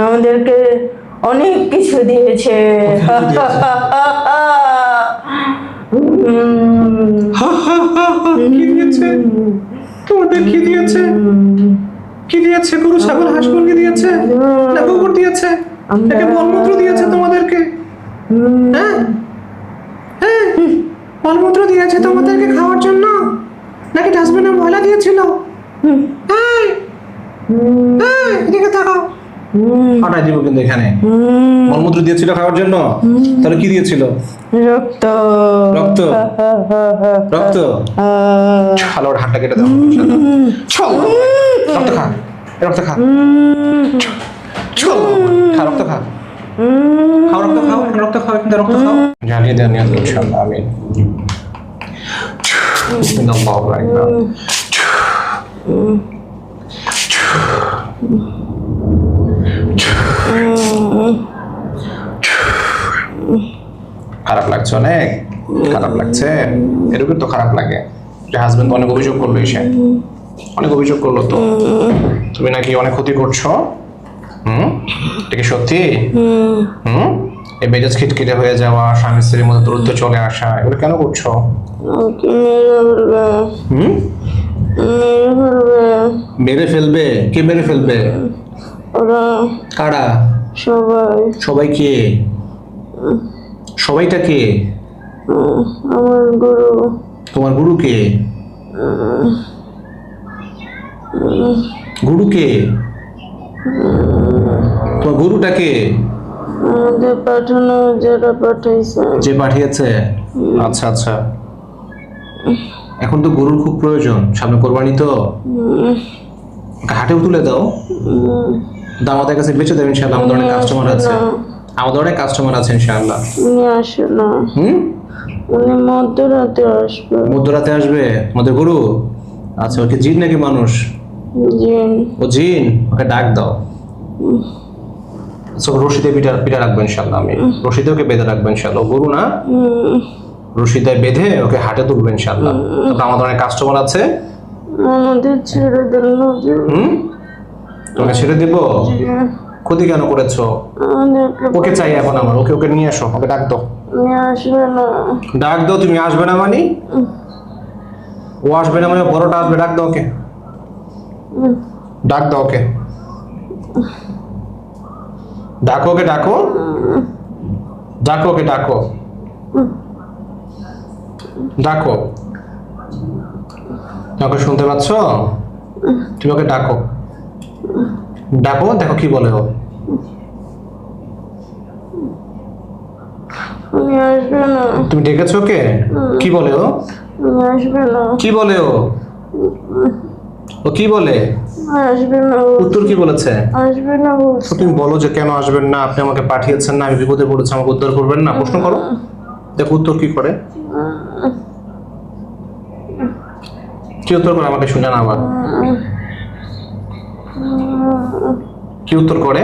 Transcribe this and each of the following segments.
আমাদেরকে অনেক কিছু দিয়েছে। কি দিয়েছে তোমাদের? কি দিয়েছে? কি দিয়েছে? গরু, ছাগল, হাঁস মুরগি দিয়েছে না কুকুর দিয়েছে নাকি মলমূত্র দিয়েছে তোমাদেরকে? হ্যাঁ হ্যাঁ, মলমূত্র দিয়েছে তোমাদেরকে খাওয়ার জন্য নাকি ডাস্টবিনে ময়লা দিয়েছিল? হ্যাঁ হ্যাঁ, এদিকে তাকাও। ফাটাই দিব কিন্তু এখানে। মলমূত্র দিয়েছিল খাওয়ার জন্য, তাহলে কি দিয়েছিল? রক্ত। রক্ত? রক্ত? চলো ওর হাতটা কেটে দাও। চলো রক্ত খা, রক্ত খা, চলো খা, রক্ত খা, খাও রক্ত খাও, রক্ত খাও, কিন্তু রক্ত খাও। জ্বালিয়ে দেন ইনশাআল্লাহ। আমিন। বিসমিল্লাহির রহমানির রহিম। খারাপ লাগছে, অনেক খারাপ লাগছে। এরকম তো খারাপ লাগে যে হাজবেন্ড অনেক অভিযোগ করলো, এসে অনেক অভিযোগ করলো তো তুমি নাকি অনেক ক্ষতি করছো। এটা কি সত্যি? এই মেজাজ খিটখিটে হয়ে যাওয়া, স্বামী স্ত্রীর মধ্যে দূরত্ব চলে আসা, এগুলো কেন করছো? মেরে ফেলবে? কে মেরে ফেলবে? ওরা। কারা? সবাই। সবাই কে? সবাইটা কে? আমার গুরু। তোমার গুরু কে? গুরু কে? তোমার গুরুটা কে? আমাদের পাঠানো, যারা পাঠাইছে। যে পাঠিয়েছে? আচ্ছা আচ্ছা। এখন তো গরুর খুব প্রয়োজন, সামনে কোরবানি তো। হাটেও তুলে দাও, আমাদের কাছে বেঁচে দেবেন ইনশাআল্লাহ। আমাদের অনেক কাস্টমার আছে, আমাদের অনেক কাস্টমার আছে ইনশাআল্লাহ। উনি আসে না। উনি মধ্যরাতে আসবে। মধ্যরাতে আসবে আমাদের গুরু? আচ্ছা, ওকে জিন নাকি মানুষ? জিন। ও জিন, ওকে ডাক দাও। আচ্ছা, রশিদে পিঠা রাখবো ইনশাআল্লাহ। আমি রশিদে ওকে বেঁধে রাখবো ইনশাআল্লাহ। গরু না, রশিদে বেঁধে ওকে হাটে তুলবো ইনশাআল্লাহ। তারপর আমাদের অনেক কাস্টমার আছে। আমাদের ছেড়ে দিল। তোমাকে ছেড়ে দিব? ক্ষতি কেন করেছো? ওকে চাই এখন আমার। ওকে ওকে নিয়ে আসো, ওকে ডাক দাও। আসবে না। ডাক দাও। তুমি আসবে না মানে? ও আসবে না মানে বড়টা আসবে। ডাক দাও ওকে, ডাক দাও ওকে, ডাকো ওকে, ডাকো, ডাকো ওকে, ডাকো, ডাকো। ওকে শুনতে পাচ্ছ? তুমি ওকে ডাকো, ডাকো, দেখো কি বলে ও। উনি আসবে না। তুমি ডেকেছো ওকে? কি বলে ও? উনি আসবে না। কি বলে ও? ও কি বলে? আসবে না। উত্তর কি বলেছে? আসবে না বলছে। তুমি বলো যে কেন আসবেন না, আপনি আমাকে পাঠিয়েছেন না, আমি বিপদে পড়েছি, আমাকে উদ্ধার করবেন না, প্রশ্ন করো। দেখো উত্তর কি করে। কি উত্তর করে আমাকে শুনে না আবার। কি উত্তর করে?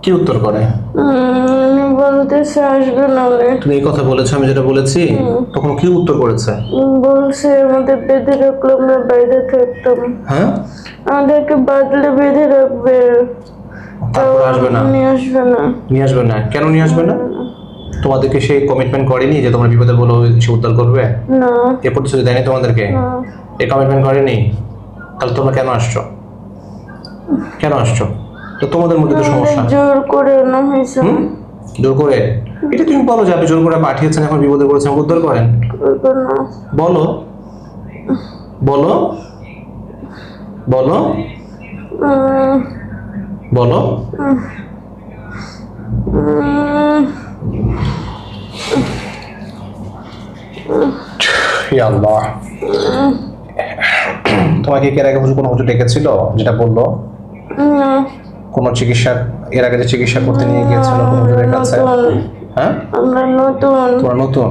কি উত্তর করে? বলতেছে আসবে না। তুমি এই কথা বলেছো, আমি যেটা বলেছি, তখন কি উত্তর করেছে? বলছে আমাদের বেঁধে রাখলে আমরা বাইরে থাকতাম। হ্যাঁ, আমাদেরকে বাদলে বেঁধে রাখবে। তারপর আসবে না? নিয়ে আসবে না। নিয়ে আসবে না? কেন নিয়ে আসবে না? তোমাদেরকে সেই কমিটমেন্ট করেনি যে তোমরা বিপদে বলো সে উদ্ধার করবে? না। এ প্রতিশ্রুতি দেয়নি তোমাদেরকে? এই কমিটমেন্ট করেনি? তাহলে তোমরা কেন আসছো? কেন আসছো? তো তোমাদের মধ্যে তো সমস্যা। জোর করে না হয়েছে। জোর করে? এটা তুমি বলো যে আপনি জোর করে পাঠিয়েছেন, এখন বিপদে পড়েছেন, উদ্ধার করেন। বলো, বলো, বলো, বলো। আল্লাহ, তোমাকে এর আগে কোনো হুজুর ডেকেছিল যেটা বললো? কোন চিকিৎসা এর আগে যে চিকিৎসা করতে নিয়ে গিয়েছিল কোন হুজুরের কাছে? হ্যাঁ, আমরা নতুন। তোমরা নতুন?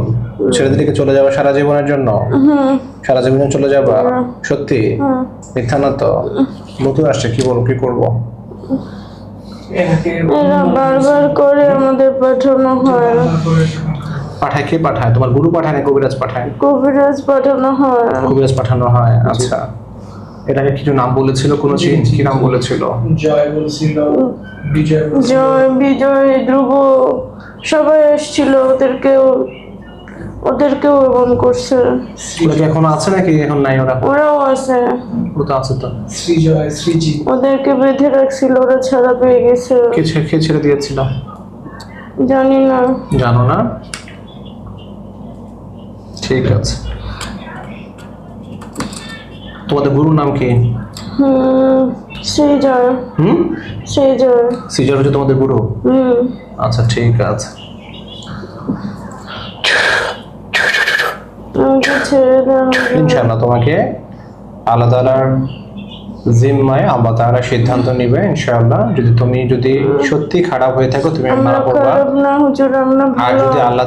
ছেড়ে দিকে চলে যাবে সারা জীবনের জন্য? সারা জীবনে চলে যাবা? সত্যি? মিথ্যা না তো? নতুন আসছে, কি বলবো, কি করবো? এরা বারবার করে আমাদের পাঠানো হয়। পাঠায়? কে পাঠায়? তোমার গুরু পাঠায় না কবিরাজ পাঠায়? কবিরাজ পাঠানো হয়। কবিরাজ পাঠানো হয়, আচ্ছা। এটাকে কিছু নাম বলেছিল, কোনো জিন কি নাম বলেছিল? জয় বলছিল, বিজয় বলছিল। জয়, বিজয়, ধ্রুব সবাই এসেছিল, ওদেরকেও এমন করছে। ওরা কি এখন আছে নাকি এখন নাই? ওরাও আছে, ও তো আছে তো। শ্রীজয়, শ্রীজিৎ। ওদেরকে বেঁধে রাখছিল, ওরা ছাড়া পেয়ে গেছে। কে ছেড়ে দিয়েছিল? জানি না। জানো না? ঠিক আছে। তোমাদের গুরুর নাম কি? শ্রীজয়। শ্রীজয়। সিজার হচ্ছে তোমাদের গুরু? আচ্ছা ঠিক আছে। আমাকে ছেড়ে দেন। ইনশাআল্লাহ তোমাকে আল্লাহ তাআলার জিম্মায় আল্লাহ তাআলা সিদ্ধান্ত নেবে ইনশাআল্লাহ। যদি সত্যি খারাপ হয়ে থাকো তুমি আমরা মারা পড়বা। খারাপ না হুজুর, আমরা আর ভালো। যদি আল্লাহ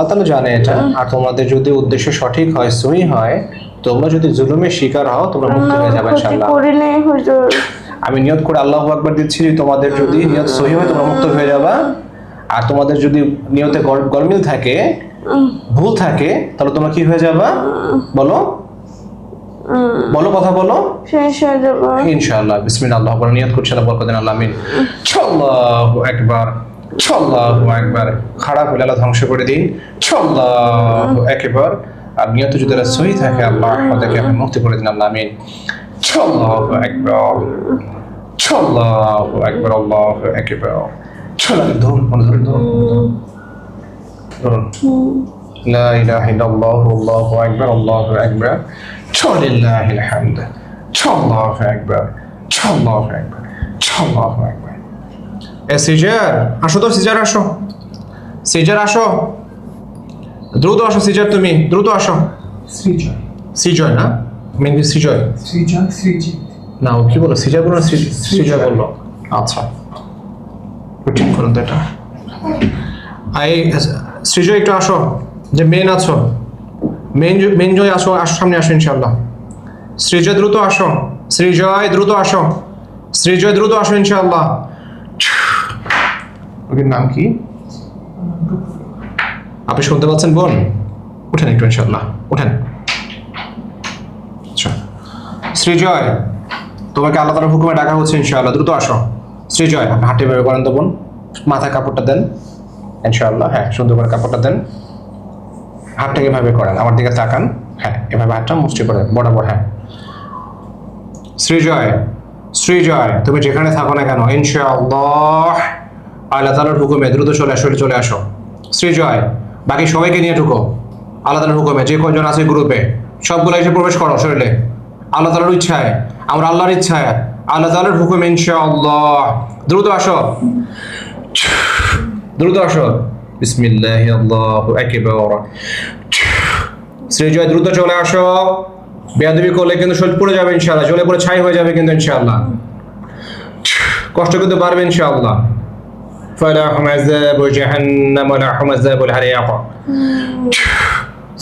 তাআলা জানে এটা, আর তোমাদের যদি উদ্দেশ্য সঠিক হয়, সহি হয়, তোমরা যদি জুলুমের শিকার হও তোমরা মুক্ত আমরা হয়ে যাবে ক্ষতি ইনশাআল্লাহ। করিনি হুজুর। আমি নিয়ত করে আল্লাহু আকবার দিচ্ছি, তোমাদের যদি নিয়ত সহি হয় তোমরা মুক্ত হয়ে যাবা। আর তোমাদের যদি নিয়তে গরমিল থাকে, ভুল থাকে, তাহলে তোমরা কি হয়ে যাবা? বলো কথা বলো। শেষ হয়ে যাবো ইনশাআল্লাহ। বিসমিল্লাহ, আল্লাহু আকবার নিয়ত করছি, আল্লাহ বরকত দেন, আল্লাহ আমিন। আল্লাহু আকবার, আল্লাহু আকবার। খারাপ হলে আল্লাহ ধ্বংস করে দিন। আল্লাহু আকবার। আর নিয়ত যদি সহি থাকে আল্লাহ আমাদেরকে মুক্তি করে দিন, আল্লাহ আমিন। আল্লাহু আকবার, আল্লাহু আকবার, আল্লাহু আকবার। ধরুন। লা ইলাহা ইল্লাল্লাহু আল্লাহু আকবার, আল্লাহু আকবার। লিল্লাহিল হামদ। আল্লাহু আকবার, আল্লাহু আকবার, আল্লাহু আকবার। সিজার আসো তো, সিজার আসো, সিজার আসো, দ্রুত আসো সিজার, তুমি দ্রুত আসো। শ্রীজয়, সিজয় না, মেনলি সিজয়। শ্রীজয়, শ্রীজিৎ। না, ও কি বলো? সিজার বলো, সিজয় বললো। আচ্ছা, ঠিক করুন তো এটা। সৃজয় একটু আসো, যে মেন আছো, মেন জয় আসো, সামনে আসো ইনশাআল্লাহ। সৃজয় দ্রুত আসো, সৃজয় দ্রুত আসো, সৃজয় দ্রুত আসো ইনশাআল্লাহ। ওর নাম কি আপনি শুনতে পাচ্ছেন বোন? উঠেন একটু ইনশাআল্লাহ, উঠেন। আচ্ছা সৃজয়, তোমাকে আল্লাহ তাআলার হুকুমে ডাকা হচ্ছে ইনশাআল্লাহ, দ্রুত আসো। সৃজয় আপনি হাঁটে বের করেন তো বোন, মাথায় কাপড়টা দেন ইনশাআল্লাহ। হ্যাঁ, সুন্দর করে কাপড়টা দেন, হাতটাকে এভাবে করেন, আমার দিকে তাকান। হ্যাঁ, এভাবে হাতটা মুষ্টি করে বরাবর। হ্যাঁ সৃজয় তুমি যেখানে থাকো না কেন ইনশাআল্লাহ আল্লাহ তাআলার হুকুমে দ্রুত চলে আসো। সৃজয় বাকি সবাইকে নিয়ে ঢুকো আল্লাহ তাআলার হুকুমে, যে কয়জন আছে গ্রুপে সবগুলো এসে প্রবেশ করো শরীরে। আল্লাহ তাআলার ইচ্ছায়, আমরা আল্লাহর ইচ্ছায়, আল্লাহ তাআলার হুকুমে ইনশাআল্লাহ। দ্রুত আসো, দ্রুত আসো। বিসমিল্লাহ, আল্লাহু আকবার। সৃজয় দ্রুত চলে আসো, বেয়াদবি করলে কিন্তু শরীর পুড়ে যাবে ইনশাআল্লাহ, জ্বলে পুড়ে ছাই হয়ে যাবে কিন্তু ইনশাআল্লাহ, কষ্ট কিন্তু পারবে ইনশাআল্লাহ। ফালাহুম আযাবু জাহান্নাম ওয়া লাহুম আযাবুল হারিয়াক।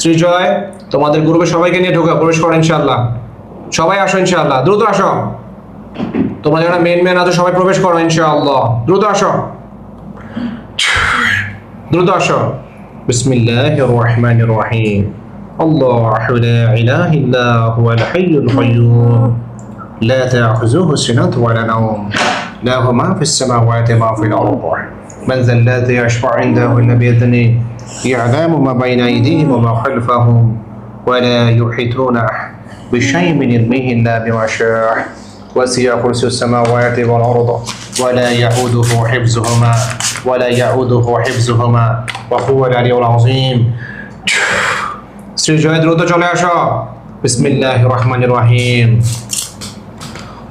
সৃজয় তোমাদের গ্রুপে সবাইকে নিয়ে ঢোকা, প্রবেশ করো ইনশাআল্লাহ। সবাই আসো ইনশাআল্লাহ, দ্রুত আসো। তোমরা যারা মেন আছো সবাই প্রবেশ করো ইনশাআল্লাহ, দ্রুত আসো, দ্রুত আসো। বিসমিল্লাহির রহমানির রহিম। আল্লাহু লা ইলাহা ইল্লা হুয়াল হাইয়ুল কাইয়্যুম লা তা'খুযুহু সিনাতুন ওয়া লা নাওম লাহু মা ফিস সামাওয়াতি ওয়া মা ফিল আরদ মান যাল্লাযী ইয়াশফা'u 'indaহু ইল্লা বি'idhnihi يعلم ما بين أيديهم وما خلفهم ولا يحيطون بشيء من علمه إلا بما شاء وسع كرسي السماوات والأرض ولا يؤوده حفظهما وهو العلي العظيم. সৃজয় দ্রুত চলে আসো। বিসমিল্লাহির রহমানির রহিম।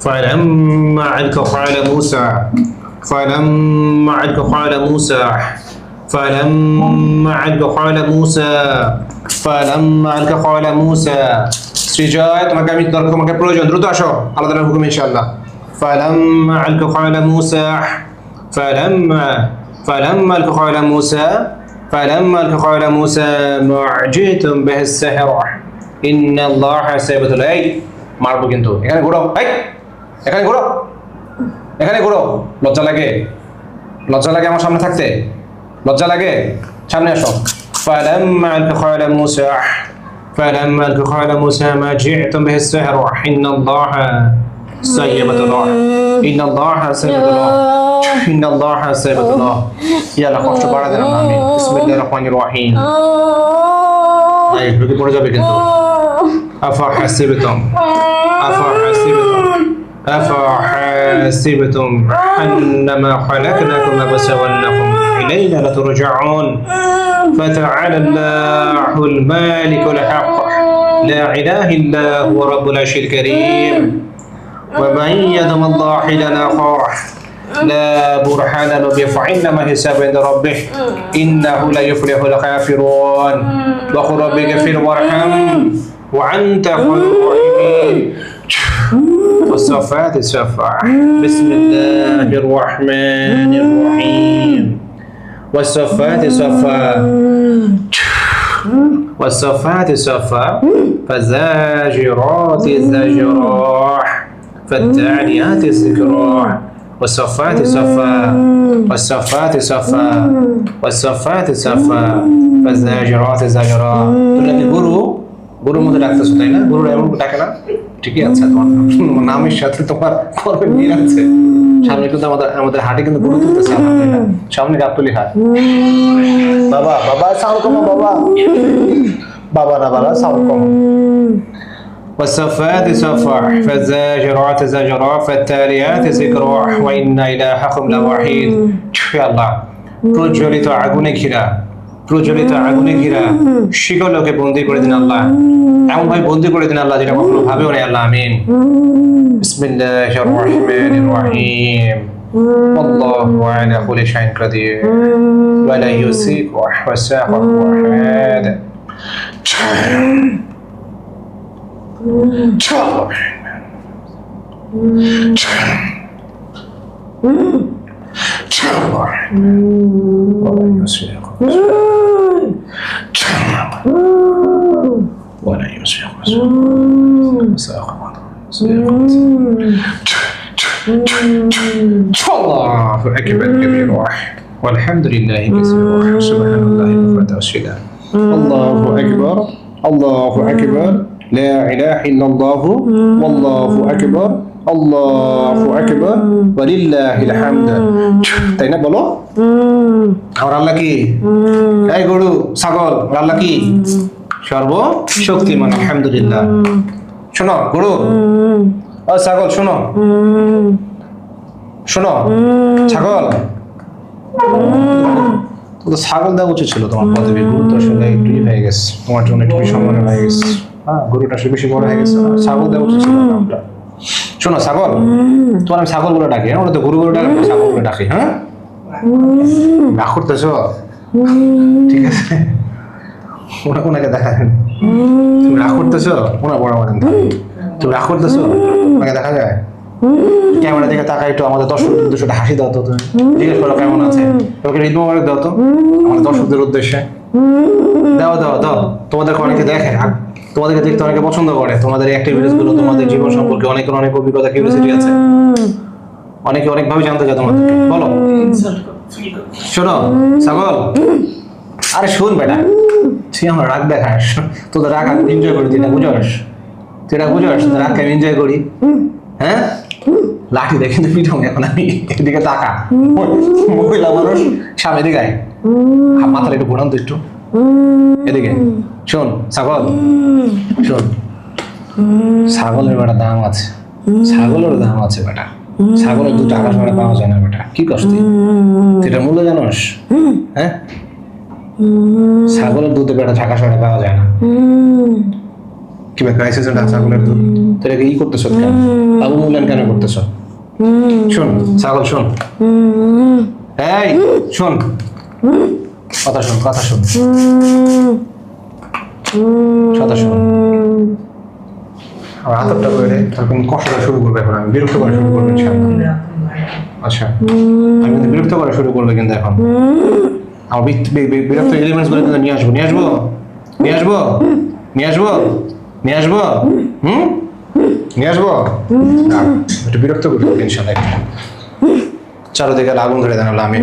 فلما علق قال موسى فلما علق قال موسى فلما علق قال موسى فلما علق قال موسى. সৃজয় তোমাকে প্রয়োজন, দ্রুত আসো আল্লাহ তাআলার হুকুম ইনশাআল্লাহ। فلما علق قال موسى فلما علق قال موسى فلما علق قال موسى ما جئتم به السحر إن الله سيبطل. এই মারবো কিন্তু, এখানে ঘোরো, এখানে ঘোরো, এখানে ঘোরো। লজ্জা লাগে আমার সামনে থাকতে? লজ্জা লাগে? সামনে আসো। فلما علق قال موسى فلما قال موسى ما جئتم به السحر إن الله سيبت الله إن الله سيبت الله إن الله سيبت الله يلا কষ্ট বাড়া দেন আমি বিসমিল্লাহির রহমানির রহিম এই ঢুকে পড়ে যাবে কিন্তু أفحسبتم أنما خلقناكم عبثا وأنكم إلينا لا ترجعون فتعالى الله المالك الحق لا إله إلا هو رب العرش الكريم ومن يدم الله لنا خاح لا برهان له به فإنما حساب عند ربه إنه لا يفلح الكافرون وقل رب اغفر وارحم وأنت خير الراحمين والصفات صفا بسم الله الرحمن الرحيم والصفات صفا والصفات صفا فالزاجرات زجرا فالتاليات ذكرا والصفات صفا والصفات صفا والصفات صفا فالزاجرات زجرا তুমি গুরু গুরুর মধ্যে ডাকতেছো তাই না গুরুর এমন ডাকে না ঠিকই আছে তোমার নামের সাথে তোমার কর্মের মিল আছে সামনে কিন্তু আমাদের হাটে কিন্তু গুরু তুলতেছে আলহামদুলিল্লাহ সামনে গাবতলি হাট বাবা বাবা সাউন্ড কমো বাবা বাবা না বাবা সাউন্ড কমো والصفات صفا فالزاجرات زجرا فالتاليات ذكرا وإن إلهكم لواحد يا الله প্রজ্বলিত আগুনে ঘিরা শিকলকে বন্দী করে দিন আল্লাহ এমন ভাবে বন্দী করে দিন আল্লাহ যেটা কখনো ভাবেও নাই আল্লাহ আমিন বিসমিল্লাহির রহমানির রহিম আল্লাহু আলা কুল্লি শাইইন কাদির ওয়া লা ইউসিকু ওয়াসাহু আহাদ ولا يسرق الله أكبر كبيرا والحمد لله كثيرا سبحان الله بكرة وأصيلا الله أكبر الله أكبر لا إله إلا الله والله أكبر আল্লাহু আকবার ওয়ালিল্লাহিল হামদ তাই না বলো আর আল্লাহ কি এই গরু ছাগল আল্লাহ কি সর্বশক্তিমান আলহামদুলিল্লাহ শোনো গরু ও ছাগল শোনো ছাগল তো ছাগল দেওয়া উচিত ছিল তোমার পদবী গরু তো আসলে একটু হয়ে গেছে তোমার জন্য একটু সম্মান হয়ে গেছে হ্যাঁ গরুটা আসলে বেশি বড় হয়ে গেছে ছাগল দেওয়া উচিত ছিল আমরা শোনো ছাগল তোমার আমি ছাগল গুলো ডাকি ওরা তো গরু ডাকে ছাগল গুলো ডাকি হ্যাঁ রাগ করতেছ ঠিক আছে ওনাকে দেখাবেন তুমি রাগ করতেছ ওনার বড় মানেন তুমি রাগ করতেছ ওনাকে দেখা যায় ক্যামেরা দেখে তাকা একটু আমাদের দর্শকদের দুশোটা হাসি দাও তো তুমি জিজ্ঞেস করো কেমন আছে তোমাকে ঈদ মোবারক দাও তো আমাদের দর্শকদের উদ্দেশ্যে দাও তোমাদেরকে অনেকে দেখে তোমাদেরকে দেখতে অনেকে পছন্দ করে তোমাদের অ্যাক্টিভিটিস গুলো তোমাদের জীবন সম্পর্কে অনেকের অনেক অভিজ্ঞতা কিউরিওসিটি আছে অনেকে অনেকভাবে জানতে চায় তোমাদেরকে বলো শোনো ছাগল আরে শুন বেটা তুই আমার রাগ দেখাস তোদের রাগ আমি এনজয় করি তুই না বুঝস রাগকে আমি এনজয় করি হ্যাঁ লাঠি দেখে কিন্তু পিঠাম এখন আমি এদিকে তাকা মহিলা মানুষ সামনে দিকে আয় মাথাটা একটু ঘোরান তো একটু এদিকে শোন ছাগল শোন ছাগলের বেটা দাম আছে বেটা ছাগলের দুটো আকাশ মানে পাওয়া যায় না বেটা কি কষ্ট এটা মূল্য জানোস হ্যাঁ ছাগলের দুধে বেটা ঢাকা শহরে পাওয়া যায় না কি ব্যাপার ক্রাইসিস ছাগলের দুধ তো এটাকে ই করতেছ কেন বাবু মূল্যায়ন কেন করতেছ শোন ছাগল শোন এই শোন কথা শোন আমার হাতটা করে তখন কষ্টটা শুরু করবে এখন আমি বিরক্ত করা শুরু করবো আচ্ছা আমি কিন্তু বিরক্ত করা শুরু করবে কিন্তু এখন আমার বিরক্ত এলিমেন্টস গুলো কিন্তু নিয়ে আসবো একটু বিরক্ত করবো ইনশাআল্লাহ চারদিকে আগুন ধরে দেন আমি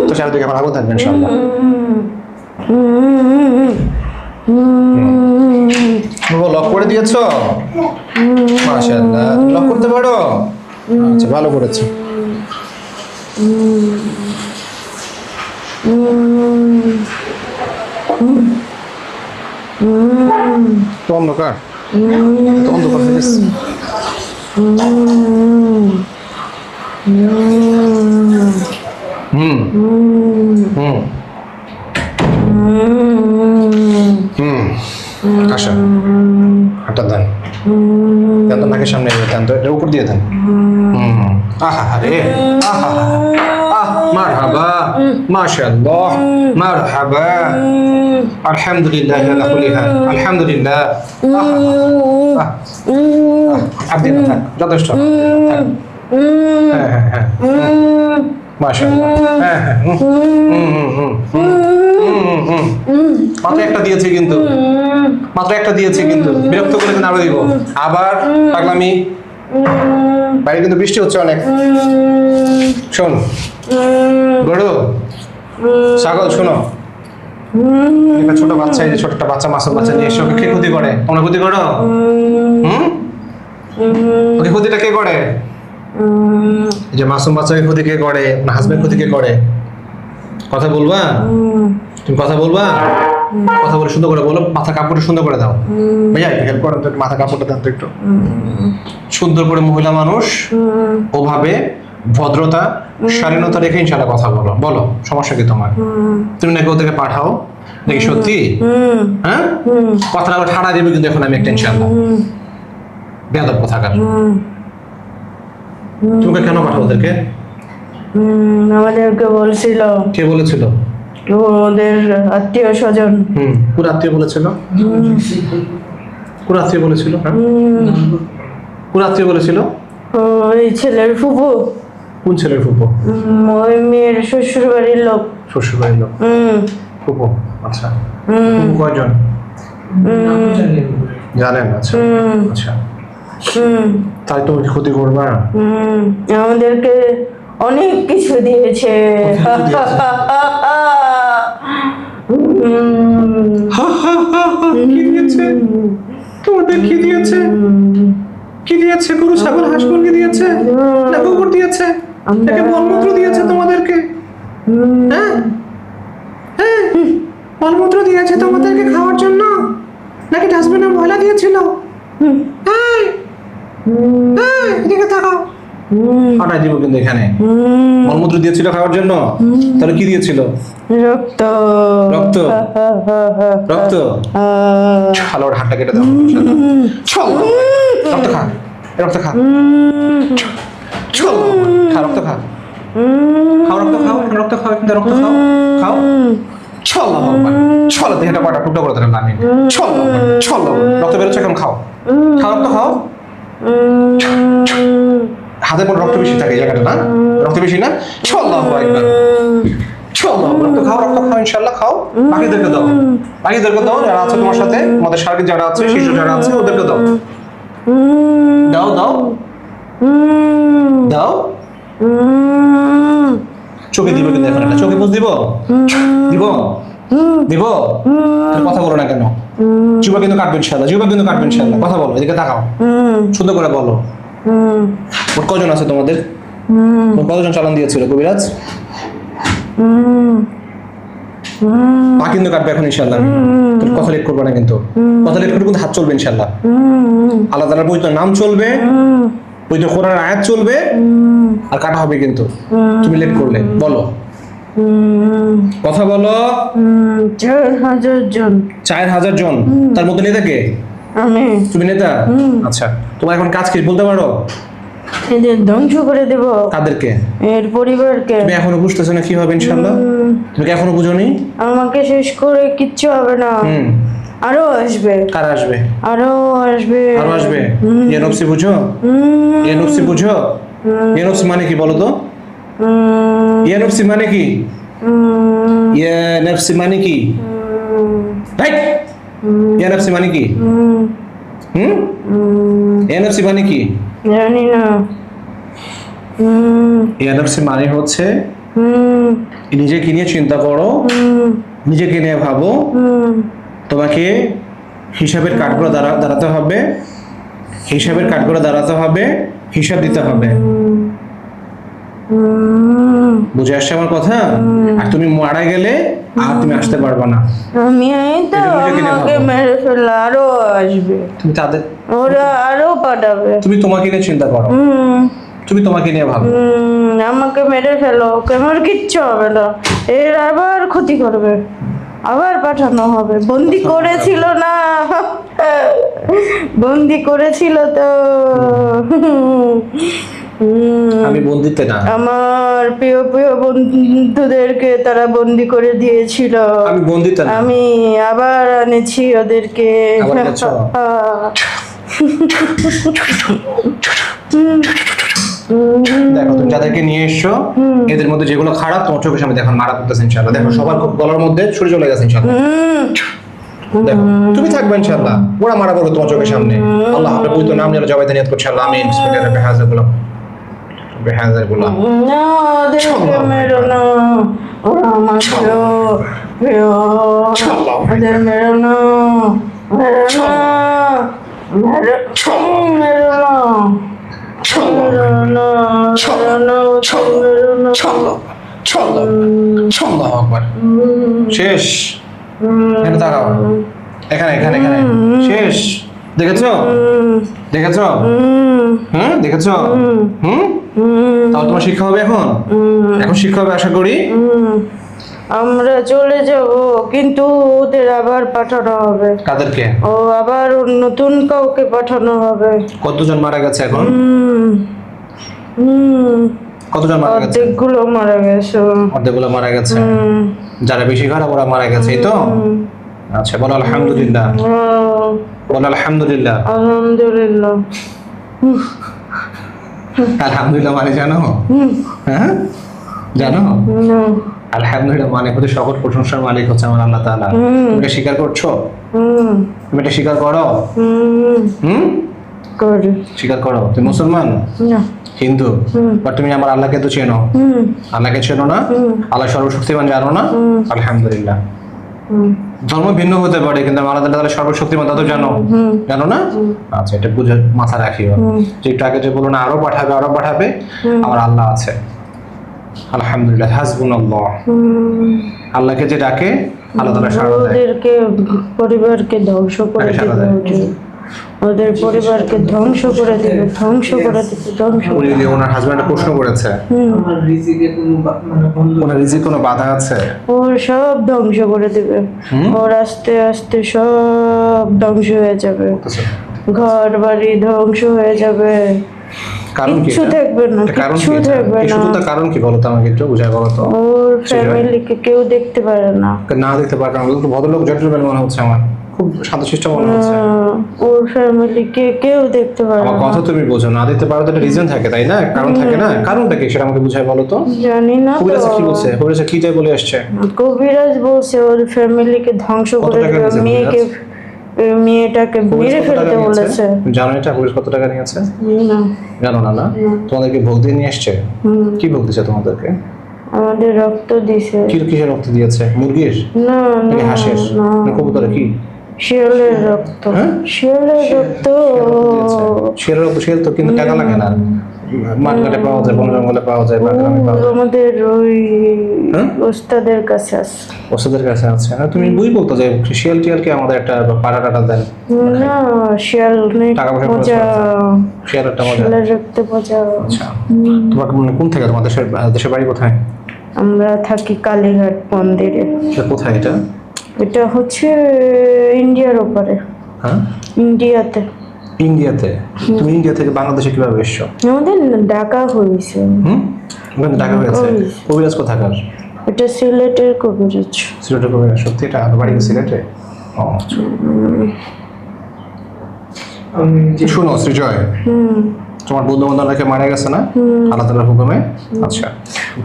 তো চারদিকে আমার আগুন থাকবে ইনশাআল্লাহ লক করে দিয়েছো? মাশাআল্লাহ, লক করতে পারো? আচ্ছা, ভালো করেছো। তো অন্ধকার, তো অন্ধকার হয়ে গেছে। হুম হুম হুম আসা, হাতটা দেন, দেন তো নাকের সামনে দেন তো, এটা উপর দিয়ে দেন। আহা রে, আহা, আহ, মারহাবা, মাশাআল্লাহ, মারহাবা, আলহামদুলিল্লাহ আলা কুল্লি হাল, আলহামদুলিল্লাহ। আপনি না থাক, যথেষ্ট থাক। হ্যাঁ হ্যাঁ হ্যাঁ, মাশাআল্লাহ, হ্যাঁ হ্যাঁ, মাত্র একটা দিয়েছি কিন্তু, মাত্র একটা দিয়েছি কিন্তু, বিরক্ত করে কিন্তু আরো দিব। আবার পাগলামি, বাইরে কিন্তু বৃষ্টি হচ্ছে অনেক। শোন গরু, ছাগল, শোনো, একটা ছোট বাচ্চা, এই যে ছোট একটা বাচ্চা, মাসুম বাচ্চা নিয়ে এসে ওকে কে ক্ষতি করে? তোমরা ক্ষতি করো? ওকে ক্ষতিটা কে করে? এই যে মাসুম বাচ্চাকে ক্ষতি কে করে? না হাজবেন্ড ক্ষতি কে করে? কথা বলবা? তুমি কথা বলবা? কথা বলে সুন্দর করে বলো, মাথা কাপড়টা সুন্দর করে দাও। ভাইয়া হেল্প করো তো, মাথা কাপড়টা দেন তো একটু সুন্দর করে। মহিলা মানুষ ওভাবে ভদ্রতা শালীনতা রেখে ইনশাআল্লাহ কথা বলো। বলো, সমস্যা কি তোমার? তুমি নাকি ওদেরকে পাঠাও নাকি? সত্যি? হ্যাঁ, কথাটা আবার ঠাড়া দেবে কিন্তু এখন আমি একটা, ইনশাআল্লাহ। বেয়াদব কোথাকার। তোমাকে কেন পাঠাও ওদেরকে? আমাদেরকে বলছিল। কে বলেছিল? ওদের আত্মীয় স্বজন। কোন আত্মীয় বলেছিল? কোন আত্মীয় বলেছিল? হ্যাঁ, কোন আত্মীয় বলেছিল? ওই ছেলের ফুফু। কোন ছেলের ফুফু? ওই মেয়ের শ্বশুর বাড়ির লোক। শ্বশুর বাড়ির লোক, ফুফু। আচ্ছা, ফুফু কয়জন জানেন? আচ্ছা আচ্ছা, তাই তো ক্ষতি করবা? আমাদেরকে অনেক কিছু দিয়েছে। কি দিয়েছে তোমাদের? কি দিয়েছে? কি দিয়েছে? গরু, ছাগল, হাঁস মুরগি দিয়েছে না কুকুর দিয়েছে? নাকি মলমূত্র দিয়েছে তোমাদেরকে? হ্যাঁ হ্যাঁ, মলমূত্র দিয়েছে তোমাদেরকে খাওয়ার জন্য, নাকি ডাস্টবিনে ময়লা দিয়েছিল? হ্যাঁ হ্যাঁ, এদিকে তাকাও। হঠাৎ দিব কিন্তু এখানে মলমূত্র দিয়েছিল খাওয়ার জন্য, তাহলে কি দিয়েছিল? রক্ত। রক্ত? রক্ত? ভালো, ওর হাতটা কেটে দাও। চল, রক্ত খা, রক্ত খা, চল, খা, রক্ত খা, খাও, রক্ত খাও, রক্ত খাও, কিন্তু রক্ত খাও, খাও। চল না ভগবান, চল, দেহটা পাটা টুকটো করে দিলাম আমি। চল, চল, রক্ত বেরোচ্ছে, এখন খাও, খাও, রক্ত খাও। হাতে পর রক্ত বেশি থাকে এই জায়গাটা, না? রক্ত বেশি না? চল না একবার, চল, রক্ত খাও, রক্ত খাও, ইনশাল্লাহ খাও। বাকিদেরকে দাও, বাকিদেরকে দাও, যারা আছে তোমার সাথে, আমাদের শারীরিক যারা আছে, শিশু যারা আছে, ওদেরকে দাও, দাও দাও দাও। চোখে দিব কিন্তু এখন, একটা চোখে বুঝ দিব, দিব দিব। কথা বলো না কেন? জিহ্বা কিন্তু কাটবে ইনশাল্লাহ, জিহ্বা কিন্তু কাটবে ইনশাল্লাহ। কথা বলো, এদিকে তাকাও, সুন্দর করে বলো। মোট কজন আছে তোমাদের? কতজন চালান দিয়েছিল কবিরাজ? পা কিন্তু কাটবে এখন ইনশাল্লাহ। কথা লেট করবে না কিন্তু, কথা লেট করবে কিন্তু হাত চলবে ইনশাল্লাহ। আল্লাহ তাআলার পবিত্র নাম চলবে, পবিত্র কোরআনের আয়াত চলবে, আর কাটা হবে কিন্তু তুমি লেট করলে। বলো, কথা বলো। 4000 জন। 4000 জন, তার মধ্যে নেতা কে? আমি। তুমি নেতা? আচ্ছা, তোমার এখন কাজ কি বলতে পারো? এদের ধ্বংস করে দেব। কাদেরকে? এর পরিবারকে। তুমি এখনো বুঝতেছো না কি হবে ইনশাআল্লাহ? তুমি কি এখনো বুঝোনি? আমাকে শেষ করে কিচ্ছু হবে না। আরো আসবে। কারা আসবে? আরো আসবে। আরো আসবে। ইয়া নফসি বুঝো? ইয়া নফসি বুঝো? ইয়া নফসি মানে কি বলো তো? ইয়া নফসি মানে কি? ইয়া নফসি মানে কি? রাইট, ইয়া নফসি মানে কি? ইয়া নফসি মানে কি? জানি না। ইয়া নফসি মানে হচ্ছে নিজেকে নিয়ে চিন্তা করো, নিজেকে নিয়ে ভাবো, তোমাকে হিসাবের কাঠগড়া দাঁড়াতে হবে, হিসাবের কাঠগড়া দাঁড়াতে হবে, হিসাব দিতে হবে। বুঝে আসছে আমার কথা? আর তুমি মারা গেলে আর তুমি আসতে পারবে না। আমি এই তো এটা নিজেকে নিয়ে আমাকে ভাবো। মেরে ফেললে আরো আসবে, তুমি তাদের, ওরা আরো পাঠাবে। তুমি তোমাকে নিয়ে চিন্তা করো, তুমি তোমাকে নিয়ে ভাবো। আমাকে মেরে ফেলো, আমার কিচ্ছু হবে না, এর আবার ক্ষতি করবে, আবার পাঠানো হবে। বন্দি করেছিল না, বন্দি করেছিল তো। আমি বন্দিতে না, আমার প্রিয় প্রিয় বন্ধুদেরকে তারা বন্দি করে দিয়েছিল, আমি বন্দিতে না। আমি আবার এনেছি ওদেরকে। আবার এনেছো? দেখো তুমি যাদেরকে নিয়ে এসছো, এদের মধ্যে যেগুলো খারাপ তোমার চোখের সামনে দেখো মারা করতেছে ইনশাআল্লাহ। দেখো সবার গলার মধ্যে ছুরি চলে গেছে ইনশাআল্লাহ। দেখো তুমি থাকবে ইনশাআল্লাহ, ওরা মারা করবে তোমার চোখের সামনে। আল্লাহ আপনার পবিত্র নাম নিয়ে জবাইতে নিয়ত করছি, আল্লাহ আমিন। বিসমিল্লাহির রহমানির রহিম। না, ওদেরকে মেরো না, ওরা আমার প্রিয় প্রিয়, ওদের মেরো না, মেরো না, মেরো মেরো না, মেরো না, মেরো না, মেরো না। আল্লাহু আকবার। শেষ। এখানে তাকাও, এখানে এখানে এখানে শেষ। দেখেছো, দেখেছো, দেখেছো। তাহলে তোমার শিক্ষা হবে এখন, এখন শিক্ষা হবে আশা করি। আমরা চলে যাব, কিন্তু ওদের আবার পাঠানো হবে। কাদেরকে? ও আবার নতুন কাউকে পাঠানো হবে। কতজন মারা গেছে এখন? কতজন মারা গেছে? অর্ধেকগুলো মারা গেছে। অর্ধেকগুলো মারা গেছে। যারা বেশি খারাপ ওরা মারা গেছে, এই তো। আচ্ছা, বলো আলহামদুলিল্লাহ, বলো আলহামদুলিল্লাহ। আলহামদুলিল্লাহ। আলহামদুলিল্লাহ মানে জানো? হ্যাঁ জানো? আলহামদুলিল্লাহ মানে হচ্ছে সকল প্রশংসার মালিক হচ্ছে আমার আল্লাহ তাআলা। তুমি এটা স্বীকার করছো? তুমি এটা স্বীকার করো? করি। স্বীকার করো? তুমি মুসলমান, না, হিন্দু, বাট তুমি আমার আল্লাহকে তো চেনো। আল্লাহকে চেনো না? আল্লাহ সর্বশক্তিমান জানো না? আলহামদুলিল্লাহ। ধর্ম ভিন্ন হতে পারে, কিন্তু আমার আল্লাহ তাআলা সর্বশক্তিমান, তা তো জানো, জানো না? আচ্ছা, এটা বুঝে মাথা রাখিও। যে একটু আগে যে বলো না আরো পাঠাবে, আরো পাঠাবে, আমার আল্লাহ আছে। আলহামদুলিল্লাহ, হাসবুনাল্লাহ। আল্লাহকে যে ডাকে আল্লাহ তাআলা সাড়া দেয়। ওদেরকে পরিবারকে ধ্বংস করে সাড়া দেবে, দেয়। ওদের পরিবারকে ধ্বংস করে দেবে, ধ্বংস করে দেবে, ধ্বংস করে উনি ওনার হাজবেন্ড প্রশ্ন করেছে, আমার রিজিকে কোনো মানে বন্ধ ওনার রিজিক কোনো বাধা আছে? ওর সব ধ্বংস করে দেবে। ওর আস্তে আস্তে সব ধ্বংস হয়ে যাবে, ঘর বাড়ি ধ্বংস হয়ে যাবে, কারণ কি? কিচ্ছু থাকবে না, এটা কারণ কিচ্ছু কি? থাকবে না। শুধু তার কারণ কি বলো তো আমাকে একটু বুঝায় বলো তো। ওর ফ্যামিলিকে কেউ দেখতে পারে না। না দেখতে পারলাম, একটু ভদ্রলোক জেন্টলম্যান মনে হচ্ছে আমার, খুব শান্তশিষ্ট মনে হচ্ছে। ওর ফ্যামিলিকে কেউ দেখতে পারে আমার না। কথা তুমি বোঝো, না দেখতে পারো তো একটা রিজন থাকে, তাই না? কারণ থাকে না? কারণটা কি সেটা আমাকে বুঝায় বলো তো। জানি না তো। কবিরাজ কি বলছে? কবিরাজ কি তাই বলে আসছে? কবিরাজ বলছে ওর ফ্যামিলিকে ধ্বংস কত করে টাকা দেবে, নিয়েছে মেয়েকে মেয়েটাকে মেরে কবিরাজ কত টাকা ফেলতে নিয়েছে? বলেছে। জানো এটা কবিরাজ কত টাকা নিয়েছে? না, জানো না? না তোমাদেরকে ভোগ দিয়ে নিয়ে আসছে। কি ভোগ দিয়েছে তোমাদেরকে? আমাদের রক্ত দিছে। কিসের রক্ত দিয়েছে? মুরগির না নাকি না হাঁসের না, না কবুতরের? কি শিয়ালের রক্ত। হ্যাঁ? শিয়ালের রক্ত। শিয়ালের রক্ত? শিয়াল তো কিন্তু টাকা লাগে না, মাঠ ঘাটে পাওয়া যায়, বন জঙ্গলে পাওয়া যায়, বা গ্রামে পাওয়া যায়। আমাদের ওই হ্যাঁ? ওস্তাদের কাছে আছে। ওষুধের কাছে আছে। আর তুমি বই বলতো যে শিয়াল টিয়ালকে আমাদের একটা পাড়া টাটা দেন, না, শিয়াল নেই, টাকা পয়সা খরচ মজা, শিয়ালেরটা মজা। শিয়ালের রক্ত মজা। আচ্ছা, তোমার কোন থেকে? তোমার দেশের বাড়ি কোথায়? আমরা থাকি কালীঘাট মন্দিরে। এটা কোথায় এটা? এটা হচ্ছে ইন্ডিয়ার ওপারে, হ্যাঁ, ইন্ডিয়াতে। ইন্ডিয়াতে? তুমি ইন্ডিয়া থেকে বাংলাদেশে কিভাবে এসছো? আমাদের ডাকা হয়েছে। ওখানে টাকা হয়েছে। কবিরাজ কোথাকার? এটা সিলেটের কবিরাজ। সিলেটের কবিরাজ? সত্যি? এটা বাড়ি সিলেটে? ও আচ্ছা। আমি যে শোনো শ্রীজয়, তোমার বন্ধু বান্ধবকে মারা গেছে না আল্লাহ তাআলার হুকুমে? আচ্ছা,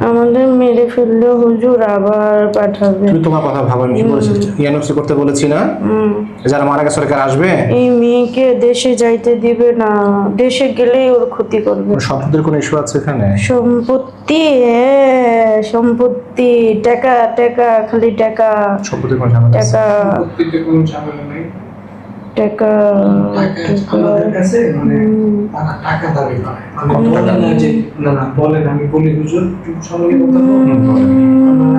আমাদের মেরে ফেললে হুজুর আবার পাঠাবে। তুমি তোমার কথা ভাবো, আমি কি বলেছি? ইয়ানুসি করতে বলেছি না? যারা মারা গেছে ওরা আসবে? এই মেয়েকে দেশে যাইতে দিবে না, দেশে গেলেই ওর ক্ষতি করবে। সম্পদের কোনো ইস্যু আছে এখানে? সম্পত্তি, হ্যাঁ সম্পত্তি, টাকা টাকা, খালি টাকা সম্পদের কোনো ঝামেলা আছে? টাকা প্রত্যেকটা কোনো ঝামেলা নেই। টাকা টাকা আমাদের কাছে মানে তারা টাকা দাবি করে। আমি বলি না যে না বলেন, আমি বলি হুজুর একটু সময় কথা বলুন।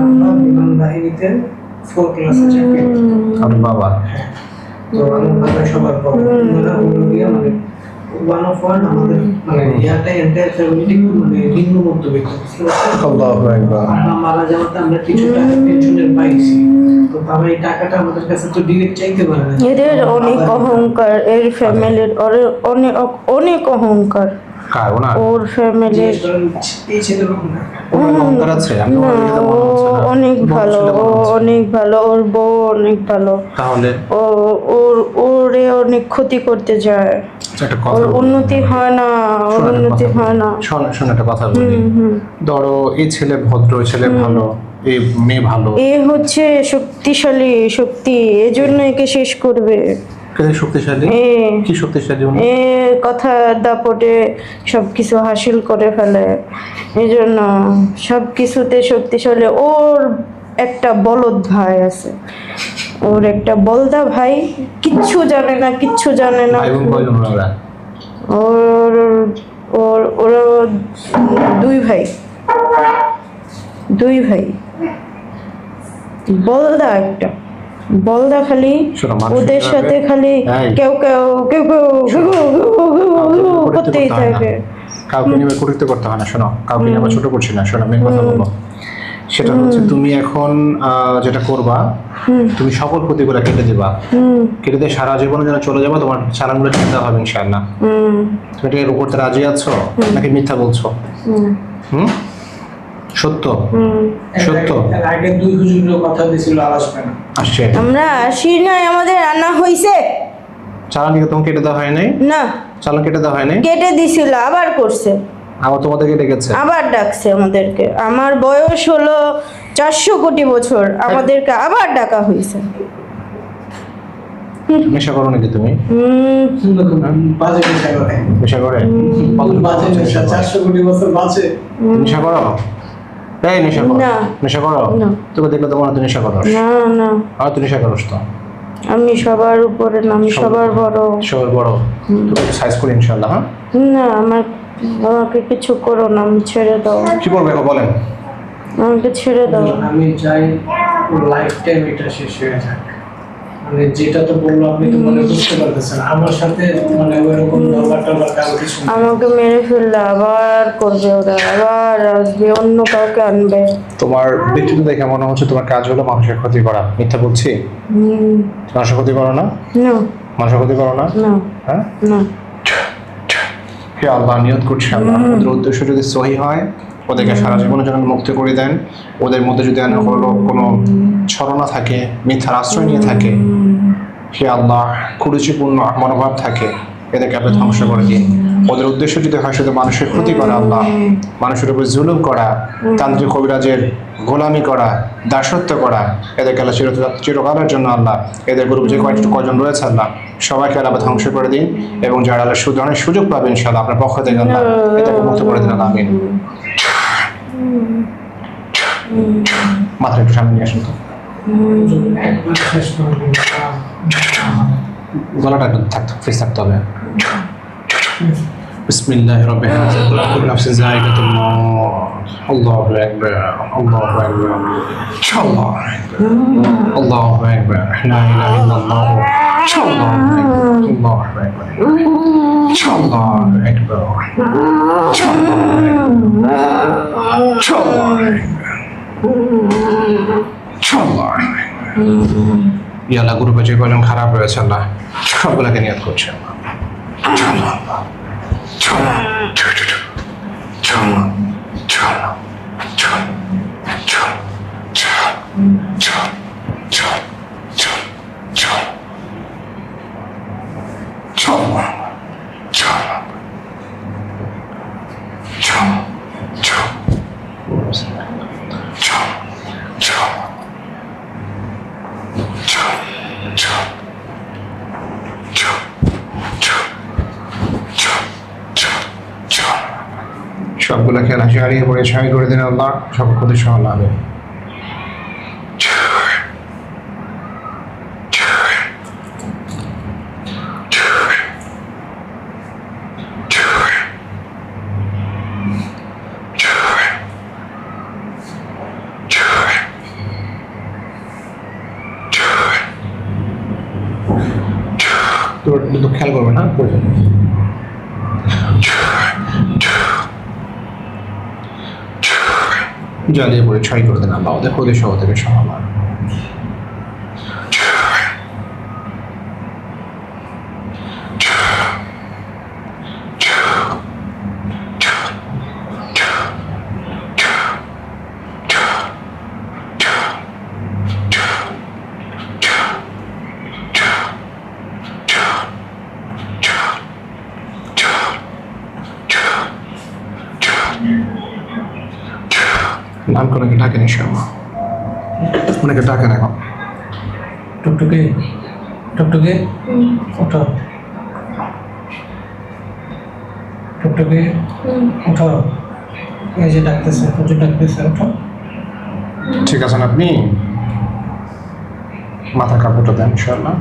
আমরা বিমান বাহিনীতে 4 ক্লাসে চাকরি করতাম। আমার বাবা তো আমার বাবা সবার বড়। ওনারা গিয়ে মানে 1 of 1 আমাদের মানে ইয়াটা এন্টায়ার ফ্যামিলি মানে নিম্ন মধ্যবিত্ত। আল্লাহু আকবার। আমরা মারা যাওয়াতে আমরা কিছু টাকা পেনশনের পাইছি। তো বাবা এই টাকাটা আমাদের কাছে তো ডিরেক্ট চাইতে পারে না। এদের অনেক অহংকার, এর ফ্যামিলির অনেক অনেক অহংকার। কার? ওনার ওর ফ্যামিলির এই ছেলের না অহংকার আছে? আমি না, ওনার দিকে ও মনে হচ্ছে না। অনেক ভালো, ও অনেক ভালো, ওর বউ অনেক ভালো। তাহলে ও ওরে অনেক ক্ষতি করতে যায়, একটা কথা ওর বলি। উন্নতি হয় না, ওর শোনো একটা উন্নতি কথা হয় না। বলি। শোনো একটা কথা বলি। ধরো এই ছেলে ভদ্র, এই ছেলে ভালো, এই মেয়ে ভালো, এ হচ্ছে শক্তিশালী শক্তি, এজন্য একে শেষ করবে। কে শক্তিশালী? এ কি শক্তিশালী উনি? এ কথা দাপটে সবকিছু হাসিল করে ফেলে, এই জন্য সবকিছুতে শক্তিশালী। ওর একটা বলদ ভাই আছে, ওর একটা বলদা ভাই, কিচ্ছু জানে না, কিচ্ছু জানে না। ভাই বোন কয়জন ওরা? ওর ওর ওরা 2 ভাই, 2 ভাই। বলদা একটা বলদা, খালি শোনো, মানুষ ওদের হিসেবে- সাথে খালি এই। কেউ কেউ কেউ কেউ কেউ কেউ করতেই থাকে। কাউকে নিয়ে করিতে করতে হয় না। শোনো, কাউকে নিয়ে আমরা ছোট করছি না। শোনো, মেন কথা বলবো, সেটা হচ্ছে তুমি এখন যেটা করবা, তুমি সকল ক্ষতিগুলো কেটে দিবা, কেটে দিয়ে সারা জীবনে যেন চলে যাবা, তোমার চালানগুলো চিন্তা হবে ইনশাআল্লাহ। তুমি এটাকে রূপ করতে রাজি আছো নাকি মিথ্যা বলছো? হুম, সত্য সত্য। এর আগে 2 হুজুরের কথা দিছিল আর আসবে না। আসছে আমরা আসি নাই, আমাদের রান্না হইছে চালান কি তোমাকে কেটে দেওয়া হয় নাই? না, চালান কেটে দেওয়া হয় নাই? কেটে দিছিল, আবার করছে, আবার তোমাদেরকে ডেকেছে? আবার ডাকছে আমাদেরকে। আমার বয়স হলো 400 কোটি বছর, আমাদেরকে আবার ডাকা হয়েছে। নেশা করো নাকি তুমি? বাজে নেশা করে। নেশা করে? বাজে নেশা, 400 কোটি বছর বাজে। নেশা করো? এই নেশা করো? না। নেশা করো? না। তোকে দেখলে তো মনে হয় তুই নেশা করো। না না, আর তুই নেশা করস তো? আমি সবার উপরে না, আমি সবার বড়। সবার বড়? তোকে সাইজ করি ইনশাআল্লাহ। হ্যাঁ, না, আমাকে কিছু করো না, আমি ছেড়ে দাও, কি করবে এখন বলেন? আমাকে ছেড়ে দাও। আমি চাই লাইফ টাইম এটা শেষ হয়ে যাক। মানে যেটা তো বললো আপনি তো মনে বুঝতে পারতেছেন, আমার সাথে মানে ওইরকম ব্যাপারটা বা কারো কিছু না। আমাকে মেরে ফেললে আবার করবে, ওরা আবার আসবে, অন্য কাউকে আনবে। তোমার ব্যক্তিত্ব দেখে মনে হচ্ছে তোমার কাজ হলো মানুষের ক্ষতি করা। মিথ্যা বলছি? মানুষের ক্ষতি করো না? না মানুষের ক্ষতি করো না? না হ্যাঁ, না। হে আল্লাহ, নিয়ত করছি আল্লাহ, ওদের উদ্দেশ্য যদি সহি হয়, ওদেরকে সারা জীবনের জন্য মুক্ত করে দেন। ওদের মধ্যে যদি কোনো ছলনা থাকে, মিথ্যার আশ্রয় নিয়ে থাকে, হে আল্লাহ, কুরুচিপূর্ণ মনোভাব থাকে, এদেরকে আপনি ধ্বংস করে দিন। ওদের উদ্দেশ্য যদি হয় শুধু মানুষের ক্ষতি করা, আল্লাহ, মানুষের উপর জুলুম করা, তান্ত্রিক কবিরাজের গোলামি করা, দাসত্ব করা, এদেরকে আল্লাহ চিরকালের জন্য আল্লাহ, এদের গ্রুপে যে কয়জন রয়েছে আল্লাহ, সবাইকে আল্লাহ ধ্বংস করে দিন। এবং যারা আল্লাহ সুযোগ সুযোগ পাবে ইনশাআল্লাহ আপনার পক্ষ থেকে আল্লাহ এদেরকে মুক্ত করে দিন। আল্লাহ আমিন। মাথাটা একটু সামনে নিয়ে আসুন তো, একবার শেষ করে দিন। গলাটা একটু ফ্রেশ থাকতে হবে। বিসমিল্লাহির রহমানির রহিম। কুল্লু নাফসিন যায়িকাতুল মাউত। আল্লাহু আকবার, আল্লাহু আকবার, আল্লাহু আকবার, আল্লাহু আকবার, লা ইলাহা ইল্লাল্লাহ, আল্লাহু আকবার, আল্লাহু আকবার, ইয়াল্লাহ, গ্রুপে যে কয়জন খারাপ রয়েছে আল্লাহ, সবগুলোকে নিয়ত করছে আল্লাহ। সবগুলো খেলা হারিয়ে পড়ে ছাই করে দিন আল্লাহ, সব ক্ষতি সহ লাভে। তোর কিন্তু খেয়াল করবে না, জ্বালিয়ে পড়ে ছাই করে দেন আল্লাহ, ওদের ক্ষতি সহ থেকে সমাধান। নাম করে ডাকেন ইনশাআল্লাহ, অনেকে ডাকেন এখন। টুকটুকি টুকটুকি ওঠো, টুকটুকি ওঠো, এই যে ডাকতেছে, হুজুর ডাকতেছে, ওঠো। ঠিক আছেন আপনি? মাথা কাপড়টা দেন ইনশাআল্লাহ।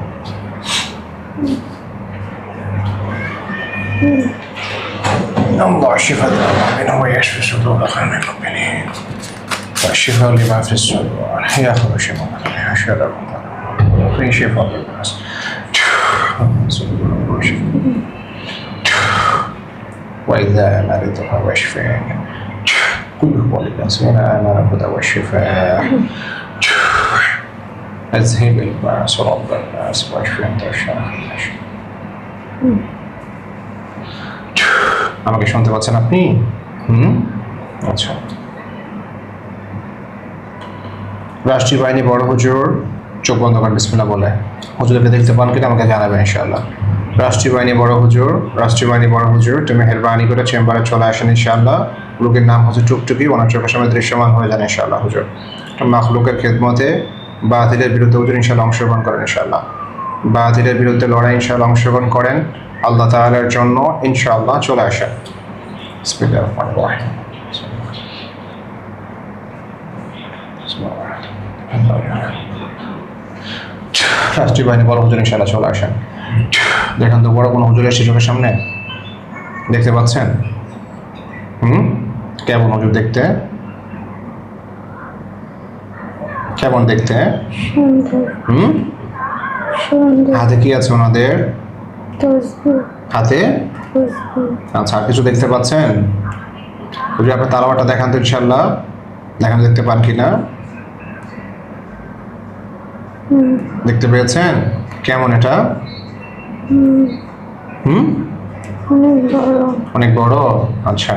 الله شفاء لنا ويشفي صدور خير من المؤمنين والشفاء لما في الصدور يا خير شفاء يا شر في شفاء للناس وإذا مرضت فهو يشفيني كل هو للإنسان آمن هدى والشفاء أذهب البأس رب الناس واشفي أنت الشافي। আমাকে শুনতে পাচ্ছেন আপনি? আচ্ছা। রাষ্ট্রীয় বাহিনী বড় হুজুর, চোখ বন্ধ করেন বিসমিল্লাহ বলে। হুজুরকে দেখতে পান কিনা আমাকে জানাবেন ইনশাআল্লাহ। রাষ্ট্রীয় বাহিনী বড় হুজুর, রাষ্ট্রীয় বাহিনী বড় হুজুর, তুমি মেহেরবানি করে চেম্বারে চলে আসেন ইনশাআল্লাহ। লোকের নাম হচ্ছে টুকটুকি, ওনার চোখের সামনে দৃশ্যমান হয়ে যান ইনশাআল্লাহ হুজুর। মাখলুকের খেদমতে বাতিলের বিরুদ্ধে হুজুর ইনশাআল্লাহ অংশগ্রহণ করেন ইনশাআল্লাহ। বাতিলের বিরুদ্ধে লড়াই ইনশাআল্লাহ অংশগ্রহণ করেন আল্লাহ তাআলার জন্য ইনশাআল্লাহ। চলে আসেন। বিসমিল্লাহির রহমানির রহিম। রাষ্ট্রীয় বাহিনী বড় হুজুর ইনশাআল্লাহ চলে আসেন। দেখেন তো বড় কোনো হুজুর এসে চোখের সামনে দেখতে পাচ্ছেন? কেমন হুজুর দেখতে? কেমন দেখতে? হাতে কি আছে ওনাদের? হাতে? আচ্ছা, আর কিছু দেখতে পাচ্ছেন? হুজুর আপনার তালাওয়াতটা দেখান তো ইনশাআল্লাহ। দেখান দেখতে পান কিনা? দেখতে পেয়েছেন? কেমন এটা? অনেক বড়। আচ্ছা,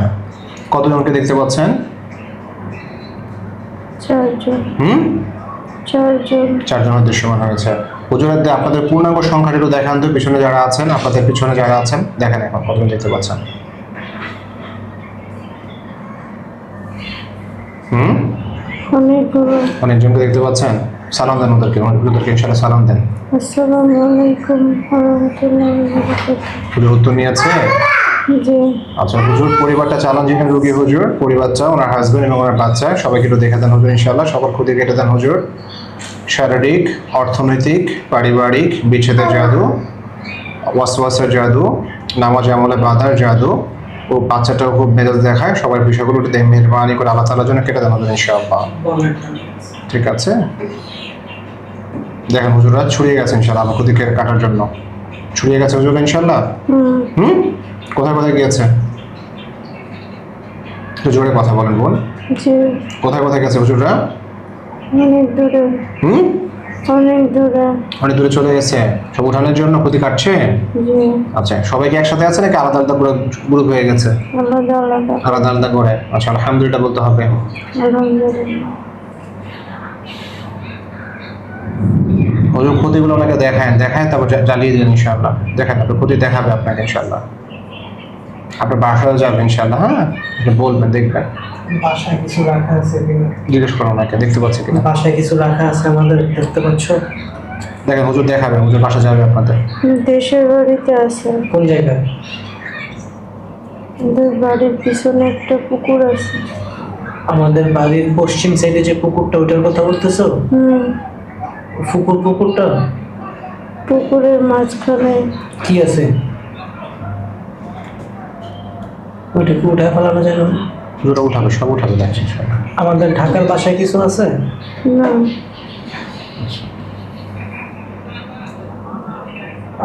কতজনকে দেখতে পাচ্ছেন? 4 জনের দৃশ্যমান হয়েছে। হুজুরের আপনাদের পূর্ণাঙ্গ সংখ্যাটা একটু দেখান তো, পিছনে যারা আছেন, আপনাদের পিছনে যারা আছেন দেখেন এখন কতজন দেখতে পাচ্ছেন। অনেকজনকে দেখতে পাচ্ছেন। সালাম দেন ওদেরকে, ওদেরকে ইনশাআল্লাহ সালাম দেন। আসসালামু আলাইকুম ওয়া রাহমাতুল্লাহি ওয়া বারাকাতুহু। হুজুর উত্তর নিয়েছে? জি। আচ্ছা, হুজুর পরিবারটা চালান, যেখানে রোগী হুজুর পরিবারটা, ওনার হাজবেন্ড এবং ওনার বাচ্চা সবাইকে একটু দেখে দেন হুজুর ইনশাআল্লাহ। সকল ক্ষতি কেটে দেন হুজুর। শারীরিক, অর্থনৈতিক, পারিবারিক, বিচ্ছেদের জাদু, ওয়াসওয়াসের জাদু, নামাজ আমলে বাধার জাদু ও বাচ্চাটাও খুব মেজাজ দেখায়, সবার বিষয়গুলো একটু মেহেরবানি করে আল্লাহ তাআলার জন্য কেটে দেন হুজুর ইনশাআল্লাহ। ঠিক আছে, দেখেন হুজুররা ছড়িয়ে গেছে ইনশাআল্লাহ আমার ক্ষতি কাটার জন্য। ছড়িয়ে গেছে হুজুর ইনশাআল্লাহ। কোথায় কোথায় গিয়েছে? একটু জোরে কথা বলেন বোন। কোথায় কোথায় গেছে হুজুররা? অনেক দূরে। অনেক দূরে চলে গেছে। সব উঠানোর জন্য ক্ষতি কাটছে। আচ্ছা, সবাইকে একসাথে আছে নাকি আলাদা আলাদা পুরো গ্রুপ হয়ে গেছে? আলাদা আলাদা করে। আচ্ছা, আলহামদুলিল্লাহ বলতে হবে। হুজুর ক্ষতিগুলো ওনাকে দেখায় তারপর জ্বালিয়ে দিন ইনশাআল্লাহ। দেখেন আপনার ক্ষতি দেখাবে আপনাকে ইনশাআল্লাহ। আপনার বাসায় যাবেন ইনশাআল্লাহ। হ্যাঁ, বলবেন, দেখবেন বাসায় কিছু রাখা আছে কিনা জিজ্ঞেস করুন ওনাকে, দেখতে পাচ্ছে কিনা। বাসায় কিছু রাখা আছে আমাদের, দেখতে পাচ্ছ? দেখেন হুজুর দেখাবে, হুজুর বাসা যাবে আপনাদের। দেশের বাড়িতে আছে। কোন জায়গায়? আমাদের বাড়ির পিছনে একটা পুকুর আছে। আমাদের বাড়ির পশ্চিম সাইডে যে পুকুরটা, ওটার কথা বলতেছো? পুকুরটা পুকুরের মাঝখানে কি আছে? ওইটা কি উঠায় ফেলানো যায় না? পুরোটা উঠাবে, সব উঠাবে, দেখছি সব। আমাদের ঢাকার বাসায় কিছু আছে? না,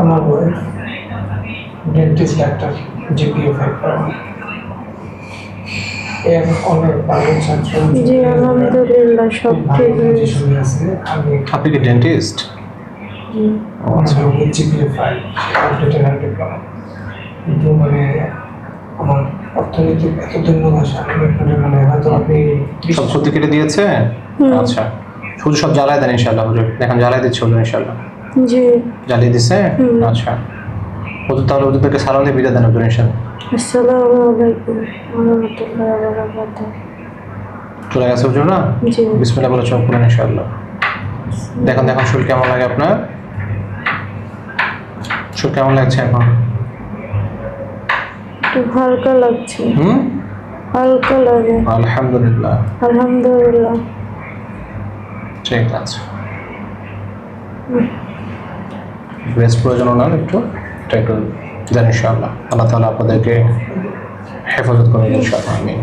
আমার বই ডেন্টিস্ট ডাক্তার জিপিএ 5 এর অনেক ভালো ছাত্র জি আলহামদুলিল্লাহ সব ঠিক হয়েছে। পজিশনে আছে। আমি আপনি কি ডেন্টিস্ট? আচ্ছা জিপিএ 5 কমপ্লিটেড আর ডিপ্লোমা, কিন্তু মানে আমার অর্থনৈতিক এত দুর্নদশা আমি আপনাদের মানে হয়তো আপনি সব সত্যি কেটে দিয়েছে? আচ্ছা, শুধু সব জ্বালায় দেন ইনশাল্লাহ হুজুর, দেখেন জ্বালায় দিচ্ছে হুজুর ইনশাল্লাহ। জি জ্বালিয়ে দিছে? আচ্ছা হুজুর, তাহলে হুজুরদেরকে সালাম দিয়ে বিদায় দেন হুজুর ইনশাল্লাহ। আসসালামু আলাইকুম ওয়া রাহমাতুল্লাহি ওয়া বারাকাতুহু। চলে গেছে হুজুর না? জি বিসমিল্লাহ বলে চোখ খুলেন ইনশাল্লাহ। দেখুন দেখুন শরীর কেমন লাগে আপনার? শরীর কেমন লাগছে এখন? একটু হালকা লাগছে, হুম, হালকা লাগে আলহামদুলিল্লাহ। আলহামদুলিল্লাহ। ঠিক আছে, রেস্ট প্রয়োজন ওনার একটু, এটা একটু দেন ইনশাআল্লাহ। আল্লাহ তাআলা আপনাদেরকে হেফাজত করবেন ইনশাআল্লাহ। আমিন।